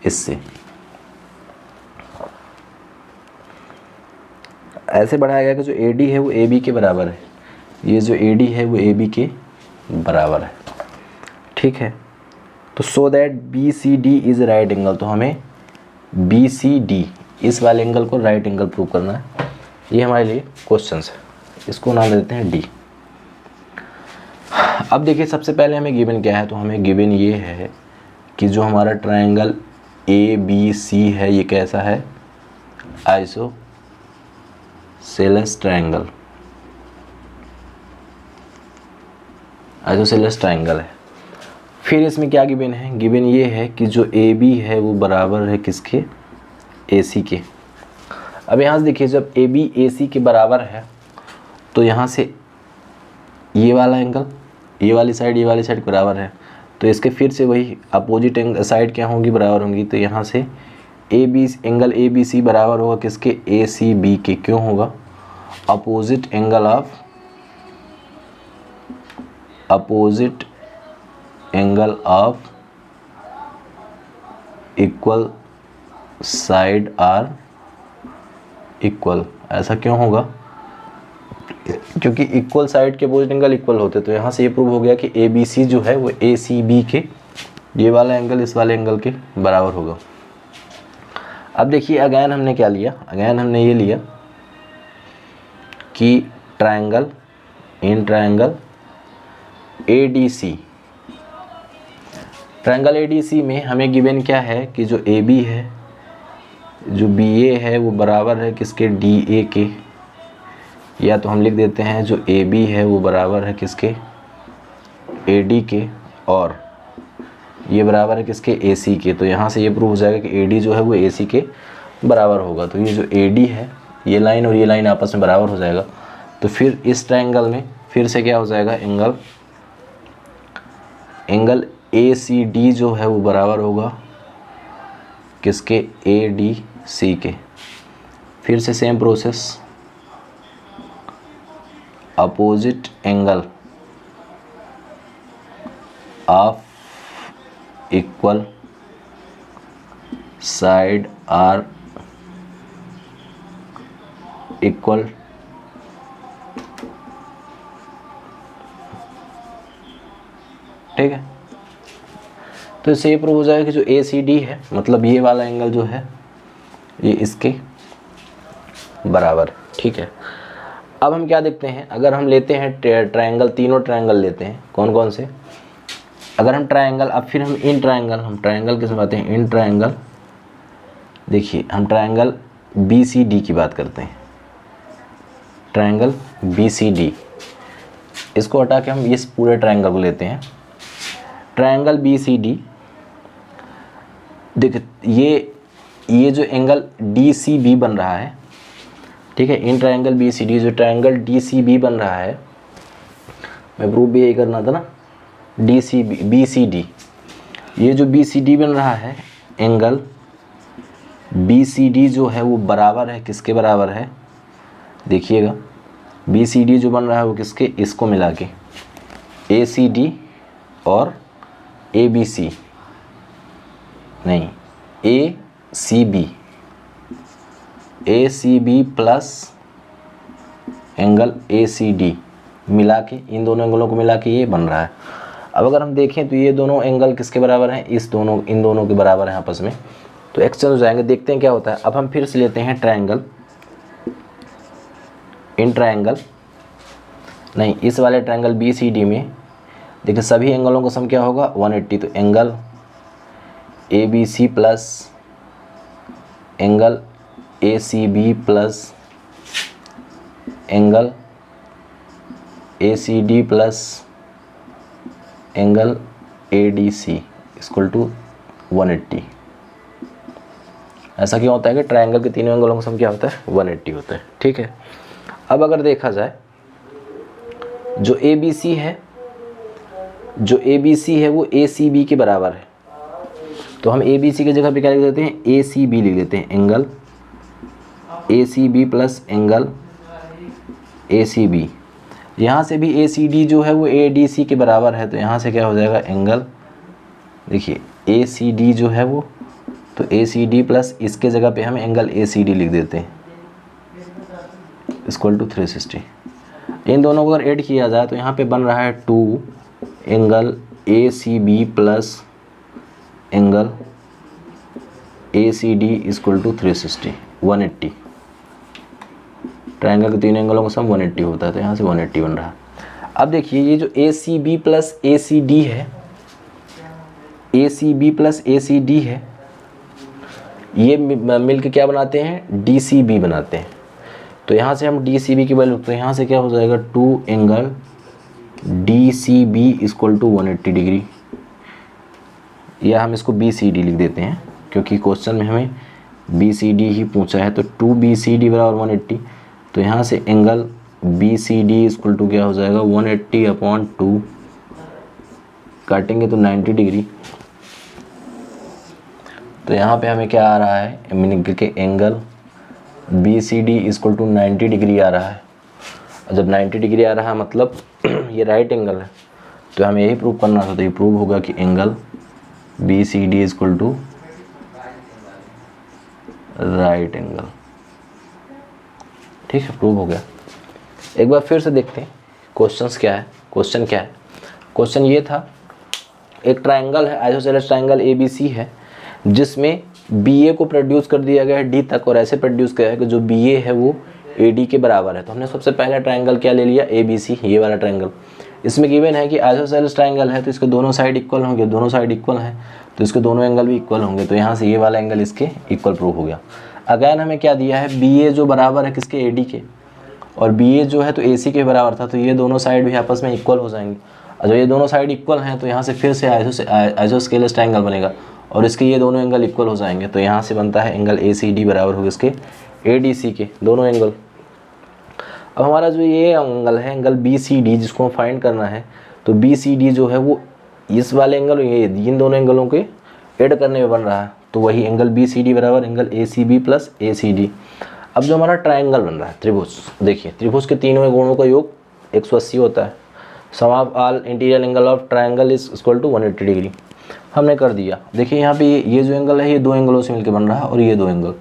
इससे। ऐसे बढ़ाया गया कि जो AD है वो AB के बराबर है, ये जो AD है वो AB के बराबर है। ठीक है, तो so that BCD is right angle, तो हमें BCD इस वाले एंगल को राइट एंगल प्रूव करना है। ये हमारे लिए क्वेश्चन है, इसको नाम देते हैं D। अब देखिए सबसे पहले हमें गिवन क्या है, तो हमें गिवन ये है कि जो हमारा ट्रायंगल ABC है ये कैसा है, आइसोसेलेस ट्रायंगल। आइसोसेलेस ट्रायंगल है। फिर इसमें क्या गिवन है, गिवन ये है कि जो AB है वो बराबर है किसके, AC के। अब यहाँ से देखिए जब AB AC के बराबर है तो यहाँ से ये वाला एंगल, ये वाली साइड बराबर है, तो इसके फिर से वही अपोजिट साइड क्या होंगी, बराबर होंगी। तो यहाँ से एंगल ABC बराबर होगा किसके, ACB के। क्यों होगा, opposite angle of equal side are equal. ऐसा क्यों होगा, क्योंकि इक्वल साइड के अपोजिट एंगल इक्वल होते। तो यहाँ से ये प्रूव हो गया कि ABC जो है वो ACB के, ये वाला एंगल इस वाले एंगल के बराबर होगा। अब देखिए अगैन हमने क्या लिया, अगैन हमने ये लिया कि ट्रायंगल ADC। ट्रायंगल ADC में हमें गिवन क्या है कि जो AB है, जो BA है वो बराबर है किसके, DA के, या तो हम लिख देते हैं जो AB है वो बराबर है किसके, AD के, और ये बराबर है किसके, AC के। तो यहाँ से ये प्रूव हो जाएगा कि AD जो है वो AC के बराबर होगा। तो ये जो AD है, ये लाइन और ये लाइन आपस में बराबर हो जाएगा। तो फिर इस ट्रायंगल में फिर से क्या हो जाएगा, एंगल ACD जो है वो बराबर होगा किसके, ADC के। फिर से same process, opposite angle of equal side are equal ठीक है। तो इससे ये प्रूव हो जाएगा कि जो ACD है, मतलब ये वाला एंगल जो है ये इसके बराबर, ठीक है। अब हम क्या देखते हैं, अगर हम लेते हैं ट्रायंगल, तीनों ट्रायंगल लेते हैं, कौन कौन से, अगर हम ट्रायंगल, अब फिर हम इन ट्रायंगल, हम ट्रायंगल किस में बात हैं, इन ट्रायंगल, देखिए हम ट्रायंगल BCD की बात करते हैं, ट्रायंगल BCD, इसको हटा के हम इस पूरे ट्रायंगल को लेते हैं। ट्रायंगल BCD, देखिए ये जो एंगल DCB बन रहा है, ठीक है, इन ट्रायंगल BCD जो ट्रायंगल DCB बन रहा है, मैं प्रूफ भी यही करना था ना, BCD, ये जो BCD बन रहा है, एंगल BCD जो है वो बराबर है किसके बराबर है, देखिएगा BCD जो बन रहा है वो किसके, इसको मिला के ACD और ABC, नहीं ACB प्लस एंगल ACD मिला के, इन दोनों एंगलों को मिला के ये बन रहा है। अब अगर हम देखें तो ये दोनों एंगल किसके बराबर हैं, इन दोनों के बराबर हैं आपस में, तो एक्सचेंज हो जाएंगे। देखते हैं क्या होता है। अब हम फिर से लेते हैं ट्रायंगल, इन ट्रायंगल नहीं, इस वाले ट्रायंगल BCD में देखिए सभी एंगलों का सम क्या होगा, 180। तो angle ABC plus angle ACB plus angle ACD plus angle ADC equal to 180। ऐसा क्यों होता है कि ट्रायंगल के तीनों एंगलों का सम क्या होता है, 180 होता है, ठीक है। अब अगर देखा जाए जो ABC है वो ACB के बराबर है, तो हम ABC की जगह पे क्या लिख देते हैं, ACB लिख देते हैं, angle ACB plus angle ACB। यहाँ से भी ACD जो है वो ADC के बराबर है, तो यहाँ से क्या हो जाएगा, एंगल, देखिए ACD जो है वो, तो ACD प्लस इसके जगह पे हम एंगल ACD लिख देते हैं इक्वल टू 360। इन दोनों को अगर ऐड किया जाए तो यहाँ पे बन रहा है 2 angle ACB plus angle ACD equal to 360, 180। Triangle के तीन एंगलों का सम 180 होता है, तो यहाँ से 180 बन रहा है। अब देखिए ये जो ACB प्लस ACD है, ACB प्लस ACD है, ये मिलकर क्या बनाते हैं, DCB बनाते हैं। तो यहाँ से हम DCB की वैल्यू, तो यहाँ से क्या हो जाएगा, 2 angle DCB equal to 180 degree, या हम इसको BCD लिख देते हैं क्योंकि क्वेश्चन में हमें BCD ही पूछा है। तो 2 BCD बराबर 180, तो यहाँ से एंगल BCD इक्वल टू क्या हो जाएगा, 180/2, काटेंगे तो 90 डिग्री। तो यहाँ पे हमें क्या आ रहा है, मीनिंग के angle BCD equal to 90 degree आ रहा है। और जब 90 डिग्री आ रहा है मतलब ये राइट एंगल है, तो हमें यही प्रूव करना था। तो ये प्रूव होगा कि angle BCD equal to right angle, ठीक है, प्रूव हो गया। एक बार फिर से देखते हैं क्वेश्चन क्या है। क्वेश्चन ये था, एक ट्रायंगल है, आइसोसेलेस ट्रायंगल ABC है, जिसमें BA को प्रोड्यूस कर दिया गया है D तक, और ऐसे प्रोड्यूस किया है कि जो BA है वो AD के बराबर है। तो हमने सबसे पहला ट्रायंगल क्या ले लिया, ABC, ये वाला ट्रायंगल। इसमें गिवन है कि आइसोसेलेस ट्रायंगल है तो इसके दोनों साइड इक्वल होंगे, दोनों साइड इक्वल हैं तो इसके दोनों एंगल भी इक्वल होंगे, तो यहाँ से ये वाला एंगल इसके इक्वल प्रूव हो गया। अगैन हमें क्या दिया है, बी ए जो बराबर है किसके, ए डी के, और बी ए जो है तो ए सी के बराबर था, तो ये दोनों साइड भी आपस में इक्वल हो जाएंगे। और जब ये दोनों साइड इक्वल हैं तो यहाँ से फिर से आइसोस्केलेस ट्रायंगल बनेगा और इसके ये दोनों एंगल इक्वल हो जाएंगे, तो यहाँ से बनता है एंगल ए सी डी बराबर होगा इसके ए डी सी के दोनों एंगल। अब हमारा जो ये एंगल है एंगल बी सी डी, जिसको हम फाइंड करना है, तो बी सी डी जो है वो इस वाले एंगल ये इन दोनों एंगलों के ऐड करने में बन रहा है, तो वही एंगल बी सी डी बराबर angle A C B plus A C D. अब जो हमारा ट्रायंगल बन रहा है त्रिभुज, देखिए त्रिभुज के तीनों कोणों का योग 180 होता है। Sum of all interior angle of triangle is equal to 180 degree. हमने कर दिया, देखिए यहाँ पे ये जो एंगल है ये दो एंगलों से मिलकर बन रहा है और ये दो एंगल,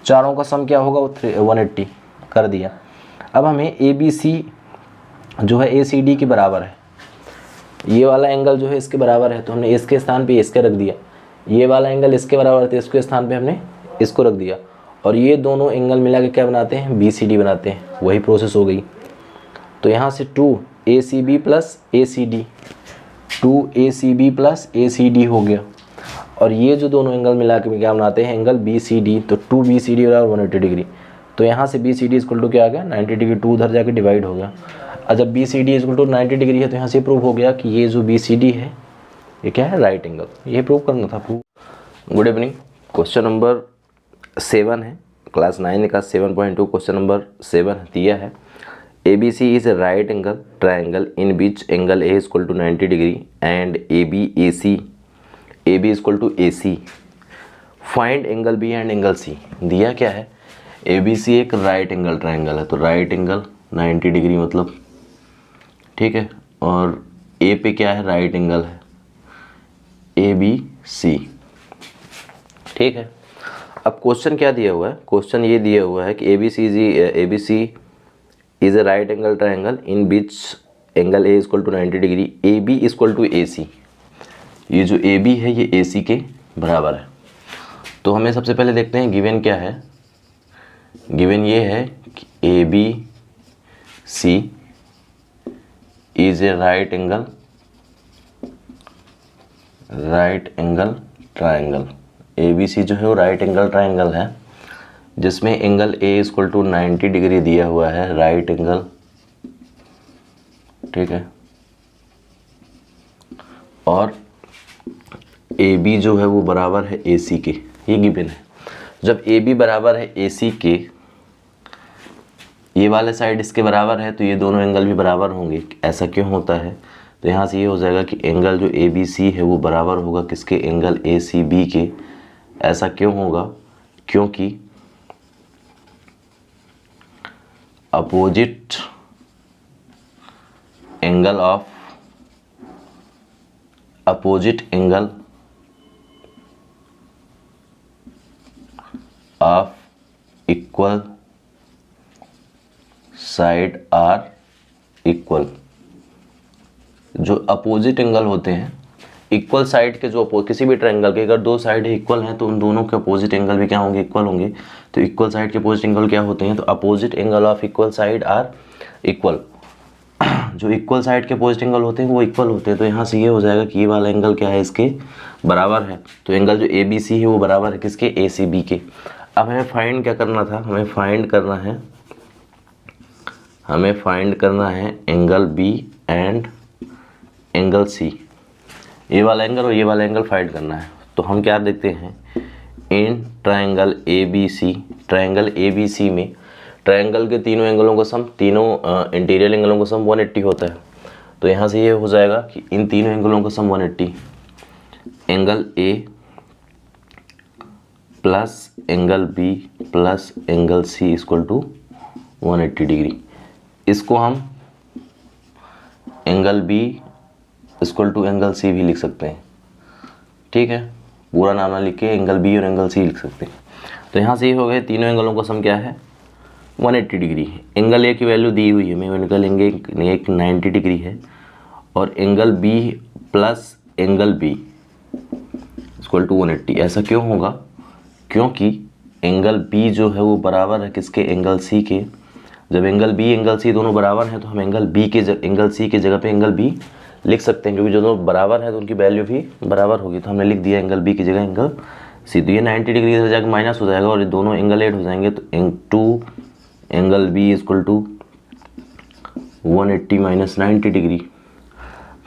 चारों का सम क्या होगा वो 180 कर दिया। अब हमें ए बी सी जो है ए सी डी के बराबर है, ये वाला एंगल जो है इसके बराबर है, तो हमने इसके स्थान पे इसके रख दिया, ये वाला एंगल इसके बराबर है तो इसके स्थान पे हमने इसको रख दिया, और ये दोनों एंगल मिला के क्या बनाते हैं, बी सी डी बनाते हैं, वही प्रोसेस हो गई। तो यहाँ से 2 ए C B plus A C D, 2 A C B plus A C D हो गया, और ये जो दोनों एंगल मिला के क्या बनाते हैं, एंगल बी सी डी, तो 2 बी सी डी बराबर 180 डिग्री। तो यहाँ से B C D equal to क्या आ गया, 90 डिग्री, 2 उधर जाके डिवाइड हो गया। और जब B C D equal to 90 degree है तो यहाँ से प्रूव हो गया कि ये जो बी सी डी है ये क्या है, राइट एंगल, ये प्रूव करना था prove. Good evening, question number 7 है, क्लास 9 का 7.2 क्वेश्चन नंबर 7 दिया है। A B C is a right angle triangle in which angle A equal to 90 degree and A B equal to A C. Find angle B and angle C. दिया क्या है, A B C एक right angle triangle है, तो right angle 90 degree मतलब, ठीक है, और ए पे क्या है, राइट एंगल है ए बी सी, ठीक है। अब क्वेश्चन क्या दिया हुआ है, क्वेश्चन ये दिया हुआ है कि A B C is a right angle triangle in which angle A equal to 90 degree, A B equal to A C. ये जो ए बी है ये ए सी के बराबर है। तो हमें सबसे पहले देखते हैं गिवन क्या है। गिवन ये है कि A B C is a right angle triangle. A B C जो है वो राइट एंगल ट्रायंगल है जिसमें angle A equal to 90 degree दिया हुआ है, राइट एंगल, ठीक है, और ए बी जो है वो बराबर है ए सी के, ये गिवन है। जब ए बी बराबर है ए सी के, ये वाले साइड इसके बराबर है तो ये दोनों एंगल भी बराबर होंगे। ऐसा क्यों होता है, तो यहाँ से ये हो जाएगा कि एंगल जो ए बी सी है वो बराबर होगा किसके, एंगल ए सी बी के। ऐसा क्यों होगा, क्योंकि opposite angle of equal side are equal. जो अपोजिट एंगल होते हैं, इक्वल साइड के जो किसी भी ट्रायंगल के अगर दो साइड इक्वल हैं तो उन दोनों के अपोजिट एंगल भी क्या होंगे, इक्वल होंगे। तो इक्वल साइड के अपोजिट एंगल क्या होते हैं, तो opposite angle of equal side are equal. जो इक्वल साइड के अपोजिट एंगल होते हैं वो इक्वल होते हैं। तो यहाँ से ये हो जाएगा कि ये वाला एंगल क्या है, इसके बराबर है। तो एंगल जो ए बी सी है वो बराबर है किसके, ए सी बी के। अब हमें फाइंड क्या करना था, हमें फाइंड करना है angle B and angle C. ये वाला एंगल और ये वाला एंगल फाइंड करना है। तो हम क्या देखते हैं, in triangle A B C में ट्रायंगल के तीनों एंगलों का सम, तीनों इंटीरियर एंगलों का सम 180 होता है। तो यहाँ से ये हो जाएगा कि इन तीनों एंगलों का sum 180, angle A plus angle B plus angle C equal to 180 degree. इसको हम angle B equal to angle C भी लिख सकते हैं, ठीक है, पूरा नाम ना लिख के एंगल बी और एंगल सी लिख सकते हैं। तो यहाँ से ये हो गए, तीनों एंगलों का सम क्या है, 180 डिग्री। एंगल ए की वैल्यू दी हुई है, मैं निकालेंगे एक 90 डिग्री है, और angle B plus angle B equal to 180। ऐसा क्यों होगा, क्योंकि एंगल बी जो है वो बराबर है किसके, एंगल सी के। जब एंगल बी एंगल सी दोनों बराबर हैं तो हम एंगल सी के जगह पे एंगल बी लिख सकते हैं, क्योंकि जो दोनों बराबर हैं तो उनकी वैल्यू भी बराबर होगी। तो हमने लिख दिया एंगल बी की जगह एंगल सी। तो ये 90 डिग्री इधर जाकर माइनस हो जाएगा और ये दोनों एंगल ऐड हो जाएंगे, तो 2 angle B equal to 180 minus 90 degree.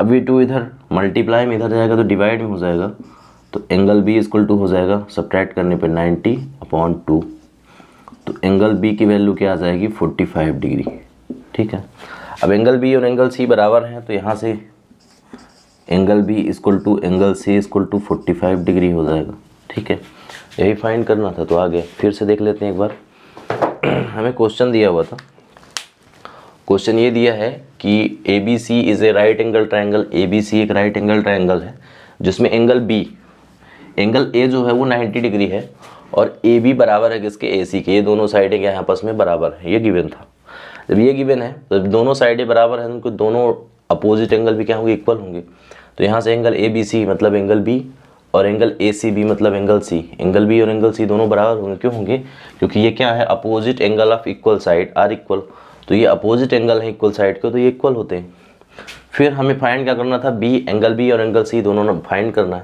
अब ये 2 इधर मल्टीप्लाई में इधर जाएगा तो डिवाइड में हो जाएगा, तो एंगल बी इक्वल टू हो जाएगा सब्ट्रैक्ट करने पर 90/2। तो एंगल बी की वैल्यू क्या आ जाएगी 45 डिग्री। ठीक है, अब एंगल बी और एंगल सी बराबर हैं तो यहाँ से angle B equal to angle C equal to 45 degree हो जाएगा। ठीक है, यही फाइंड करना था। तो आगे फिर से देख लेते हैं एक बार। हमें क्वेश्चन दिया हुआ था, क्वेश्चन ये दिया है कि A B C is a right angle triangle. A B C एक राइट एंगल ट्राइंगल है जिसमें एंगल बी, एंगल ए जो है वो 90 डिग्री है और ए बी बराबर है किसके, ए सी के। ये दोनों साइडें क्या आपस में बराबर है, ये गिवन था। जब ये गिवन है तो दोनों साइडें बराबर हैं, उनको दोनों अपोजिट एंगल भी क्या होंगे, इक्वल होंगे। तो यहाँ से एंगल ए बी सी मतलब एंगल बी और एंगल ए सी बी मतलब एंगल सी। एंगल बी और एंगल सी दोनों बराबर होंगे, क्यों होंगे, क्योंकि ये क्या है, opposite angle of equal side are equal. तो ये अपोजिट एंगल है इक्वल साइड के, तो ये इक्वल होते हैं। फिर हमें फाइंड क्या करना था, बी एंगल बी और एंगल सी दोनों फाइंड करना है।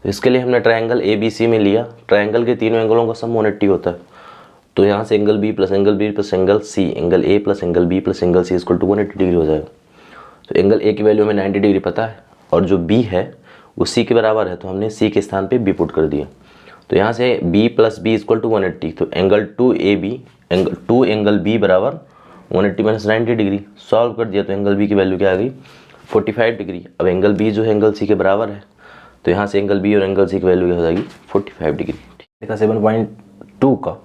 तो इसके लिए हमने ट्रायंगल ए बी सी में लिया, ट्रायंगल के तीनों एंगलों का सम 180 होता है। तो यहाँ से angle B plus angle C, angle A plus angle B plus angle C equal to 180 degree हो जाएगा। तो एंगल ए की वैल्यू हमें 90 डिग्री पता है और जो बी है वो सी के बराबर है, तो हमने सी के स्थान पे बी पुट कर दिया। तो यहाँ से B plus B equal to 180, तो एंगल 2 एंगल बी बराबर 180 माइनस 90 डिग्री। सॉल्व कर दिया तो एंगल बी की वैल्यू क्या आ गई 45 डिग्री। अब एंगल बी जो है एंगल सी के बराबर है, तो यहाँ से एंगल बी और एंगल सी की वैल्यू क्या हो जाएगी 45 डिग्री। ठीक है, 7.2 का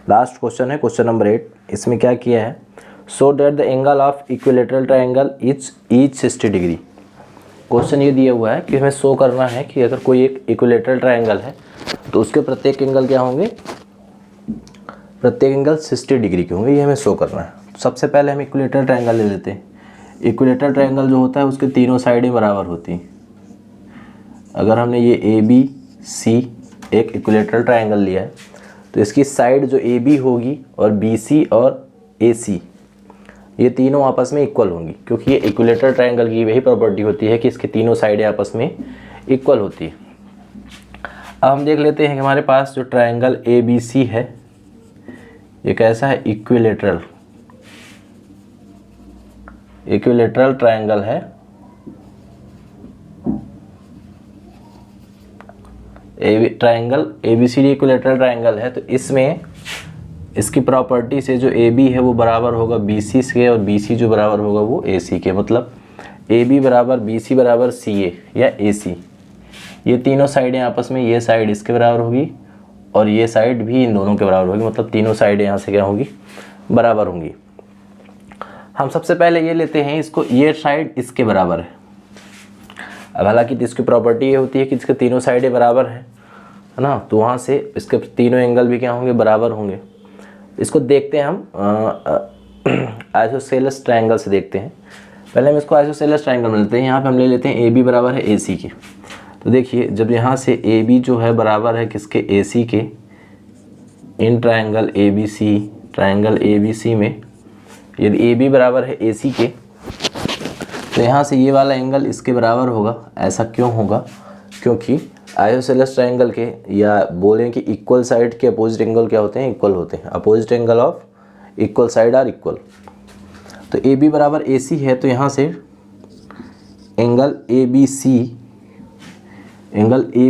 लास्ट क्वेश्चन है, क्वेश्चन नंबर 8। इसमें क्या किया है, so that the angle of equilateral triangle is each 60 degree. Question ये दिया हुआ है कि हमें शो करना है कि अगर कोई एक इक्विलेटरल ट्रायंगल है तो उसके प्रत्येक एंगल क्या होंगे, प्रत्येक एंगल 60 डिग्री के होंगे, ये हमें शो करना है। सबसे पहले हम इक्विलेटरल ट्रायंगल ले लेते हैं। इक्विलेटरल ट्रायंगल जो होता है उसके तीनों साइडें बराबर होती हैं। अगर हमने ये ए बी सी एक इक्विलेटरल ट्रायंगल लिया है तो इसकी साइड जो ए बी होगी और बी सी और ए सी ये तीनों आपस में इक्वल होंगी, क्योंकि ये इक्विलेटरल ट्रायंगल की वही प्रॉपर्टी होती है कि इसके तीनों साइडें आपस में इक्वल होती है। अब हम देख लेते हैं कि हमारे पास जो ट्रायंगल ए बी सी है ये कैसा है, इक्विलेटरल ट्रायंगल है। Triangle A B C D equilateral triangle है, तो इसमें इसकी प्रॉपर्टी से जो ए बी है वो बराबर होगा बी सी के और बी सी जो बराबर होगा वो ए सी के। मतलब ए बी बराबर बी सी बराबर सी ए या ए सी। ये तीनों साइडें आपस में, ये साइड इसके बराबर होगी और ये साइड भी इन दोनों के बराबर होगी, मतलब तीनों साइडें यहाँ से क्या होंगी, बराबर होंगी। हम सबसे पहले ये लेते हैं इसको, ये साइड इसके बराबर है। अब हालांकि इसकी प्रॉपर्टी ये होती है कि इसके तीनों साइडें बराबर हैं, है ना, तो वहाँ से इसके तीनों एंगल भी क्या होंगे, बराबर होंगे। इसको देखते हैं हम आइसोसेलेस ट्रायंगल से देखते हैं। पहले हम इसको आइसोसेलेस ट्रायंगल में लेते हैं। यहाँ पे हम ले लेते हैं ए बी बराबर है ए सी के। तो देखिए जब यहाँ से ए बी जो है बराबर है किसके, ए सी के, in triangle A B C, triangle A B C में यदि ए बी बराबर है ए सी के तो यहाँ से ये वाला एंगल इसके बराबर होगा। ऐसा क्यों होगा, क्योंकि आइसोसेलेस ट्रायंगल के, या बोलें कि इक्वल साइड के अपोजिट एंगल क्या होते हैं, इक्वल होते हैं। Opposite angle of equal side are equal. तो ए बी बराबर ए सी है, तो यहाँ से एंगल ए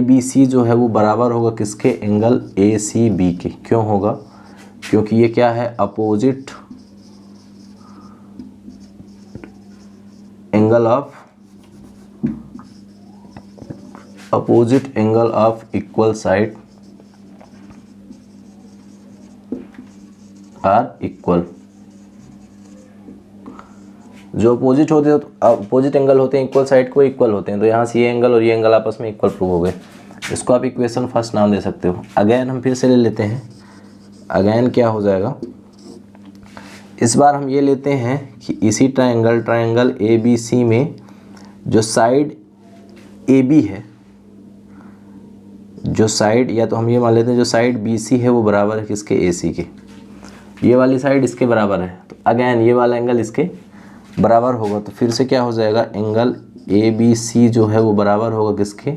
बी सी जो है वो बराबर होगा किसके, एंगल ए सी बी के। क्यों होगा, क्योंकि ये क्या है, opposite angle of equal side are equal. जो अपोजिट होते हैं, अपोजिट एंगल होते हैं इक्वल साइड को, इक्वल होते हैं। तो यहाँ से ये एंगल और ये एंगल आपस में इक्वल प्रूव हो गए। इसको आप इक्वेशन फर्स्ट नाम दे सकते हो। अगेन हम फिर से ले लेते हैं। अगेन क्या हो जाएगा, इस बार हम ये लेते हैं कि इसी ट्रायंगल ए बी सी में जो साइड ए बी है, जो साइड, या तो हम ये मान लेते हैं जो साइड बी सी है वो बराबर है किसके, ए सी के। ये वाली साइड इसके बराबर है। तो अगेन ये वाला एंगल इसके बराबर होगा। तो फिर से क्या हो जाएगा, एंगल ए बी सी जो है वो बराबर होगा किसके,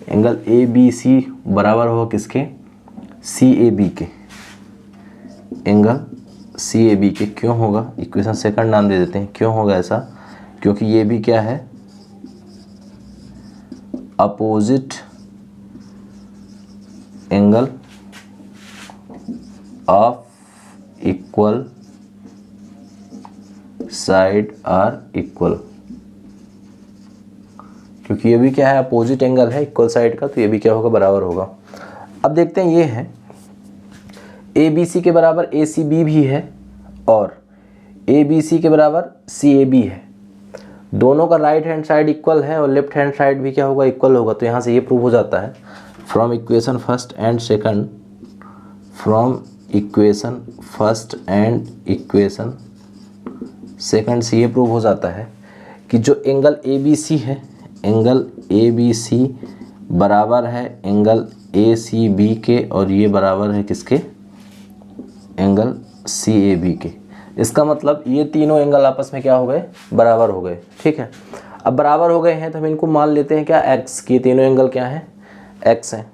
एंगल ए बी सी बराबर होगा किसके, सी ए बी के, एंगल सी ए बी के। क्यों होगा, इक्वेशन सेकंड नाम दे देते हैं। क्यों होगा ऐसा, क्योंकि ये भी क्या है, opposite angle of equal side are equal. क्योंकि ये भी क्या है, अपोजिट एंगल है इक्वल साइड का, तो ये भी क्या होगा, बराबर होगा। अब देखते हैं, ये है ए बी सी के बराबर ए सी बी भी है और ए बी सी के बराबर सी ए बी है। दोनों का राइट हैंड साइड इक्वल है और लेफ्ट हैंड साइड भी क्या होगा, इक्वल होगा। तो यहाँ से ये प्रूव हो जाता है from equation first and second, from equation first and equation second से ये प्रूव हो जाता है कि जो एंगल ए बी सी है, एंगल ए बी सी बराबर है एंगल ए सी बी के, और ये बराबर है किसके, एंगल सी ए बी के। इसका मतलब ये तीनों एंगल आपस में क्या हो गए, बराबर हो गए। ठीक है, अब बराबर हो गए हैं तो हम इनको मान लेते हैं क्या, एक्स की। तीनों एंगल क्या है, एक्स है।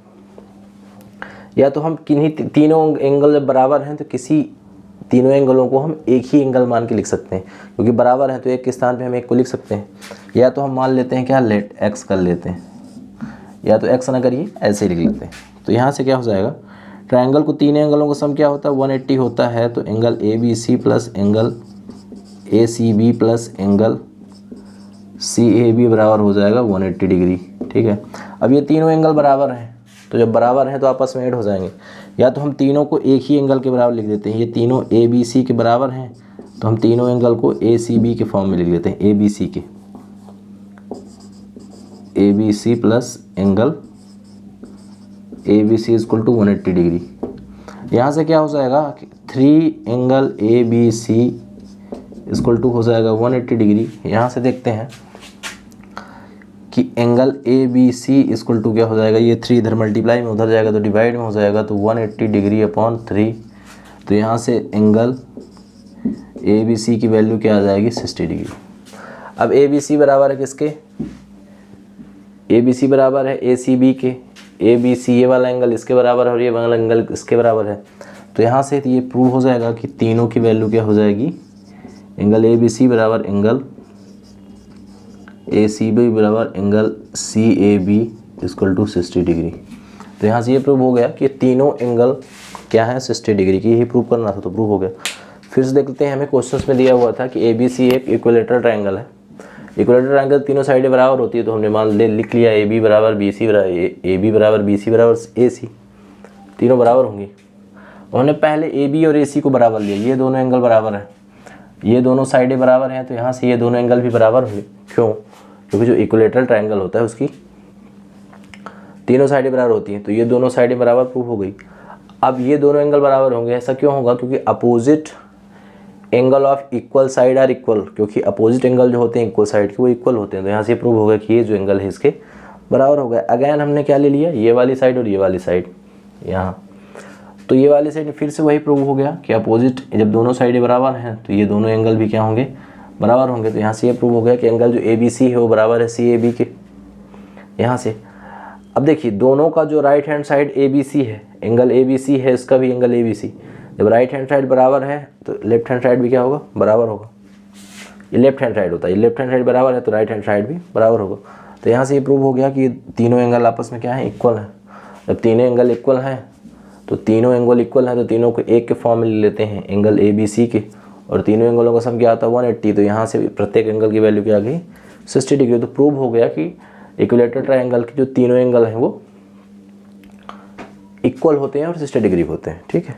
या तो हम किन्हीं तीनों एंगल जब बराबर हैं तो किसी तीनों एंगलों को हम एक ही एंगल मान के लिख सकते हैं, क्योंकि बराबर है तो एक के स्थान पे हम एक को लिख सकते हैं। या तो हम मान लेते हैं क्या, लेट एक्स कर लेते हैं, या तो एक्स ना करिए ऐसे ही लिख लेते हैं। तो यहाँ से क्या हो जाएगा, ट्रायंगल को तीन एंगलों का सम क्या होता है, 180 होता है। तो angle A B C plus angle A C B plus angle C A B बराबर हो जाएगा 180 डिग्री। ठीक है, अब ये तीनों एंगल बराबर हैं, तो जब बराबर हैं तो आपस में ऐड हो जाएंगे। या तो हम तीनों को एक ही एंगल के बराबर लिख देते हैं, ये तीनों ए बी सी के बराबर हैं तो हम तीनों एंगल को ए सी बी के फॉर्म में लिख लेते हैं, ए बी सी के, A B C plus angle A B C equal to 180 degree. यहाँ से क्या हो जाएगा कि 3 angle A B C equal to हो जाएगा 180 डिग्री। यहाँ से देखते हैं कि angle A B C equal to क्या हो जाएगा, ये 3 इधर मल्टीप्लाई में उधर जाएगा तो डिवाइड में हो जाएगा, तो 180 डिग्री अपॉन 3। तो यहाँ से एंगल ए बी सी की वैल्यू क्या आ जाएगी, 60 डिग्री। अब ए बी सी बराबर है किसके, ए बी सी बराबर है ए सी बी के। ए बी सी ये वाला एंगल इसके बराबर है और ये वाला एंगल इसके बराबर है। तो यहाँ से ये प्रूव हो जाएगा कि तीनों की वैल्यू क्या हो जाएगी, एंगल ए बी सी बराबर एंगल ए सी बी बराबर angle C A B equal to 60 degree. तो यहाँ से ये प्रूव हो गया कि तीनों एंगल क्या है, 60 डिग्री की। यही प्रूव करना था तो प्रूव हो गया। फिर से देखते हैं, हमें क्वेश्चन में दिया हुआ था कि ए बी सी एक इक्विलेटरल ट्रायंगल है। इक्विलेटरल ट्रायंगल तीनों साइडें बराबर होती है, तो हमने मान लिख लिया ए बी बराबर बी सी बराबर ए बी बराबर बी सी बराबर ए सी, तीनों बराबर होंगी। हमने पहले ए बी और ए सी को बराबर लिया, ये दोनों एंगल बराबर हैं, ये दोनों साइडें बराबर हैं, तो यहाँ से ये दोनों एंगल भी बराबर होंगे। क्यों, क्योंकि जो इक्विलेटरल ट्रायंगल होता है उसकी तीनों साइडें बराबर होती हैं, तो ये दोनों साइडें बराबर प्रूफ हो गई। अब ये दोनों एंगल बराबर होंगे, ऐसा क्यों होगा, क्योंकि opposite angle of equal side are equal, क्योंकि अपोजिट एंगल जो होते हैं इक्वल साइड के वो इक्वल होते हैं। तो यहाँ से प्रूव होगा कि ये जो एंगल है इसके बराबर हो गया। अगेन हमने क्या ले लिया, ये वाली साइड और ये वाली साइड यहाँ, तो ये वाली साइड फिर से वही प्रूव हो गया कि अपोजिट जब दोनों साइडें बराबर हैं तो ये दोनों एंगल भी क्या होंगे, बराबर होंगे। तो यहाँ से ये प्रूव हो गया कि एंगल जो ए बी सी है वो बराबर है सी ए बी के। यहाँ से अब देखिए, दोनों का जो right hand side A B C है, एंगल ए बी सी है, इसका भी एंगल ए बी सी, जब राइट हैंड साइड बराबर है तो लेफ्ट हैंड साइड भी क्या होगा, बराबर होगा। ये लेफ्ट हैंड साइड होता है, ये लेफ्ट हैंड साइड बराबर है तो राइट हैंड साइड भी बराबर होगा। तो यहाँ से ये प्रूव हो गया कि तीनों एंगल आपस में क्या है, इक्वल है। जब तीनों एंगल इक्वल हैं तो तीनों एंगल इक्वल हैं तो तीनों को एक के फॉर्म में ले लेते हैं, एंगल ए बी सी के, और तीनों एंगलों का सम क्या आता है 180। तो यहाँ से प्रत्येक एंगल की वैल्यू क्या आ गई, 60 डिग्री। तो प्रूव हो गया कि इक्विलेटरल ट्रायंगल के जो तीनों एंगल हैं वो इक्वल होते हैं और 60 डिग्री होते हैं। ठीक है।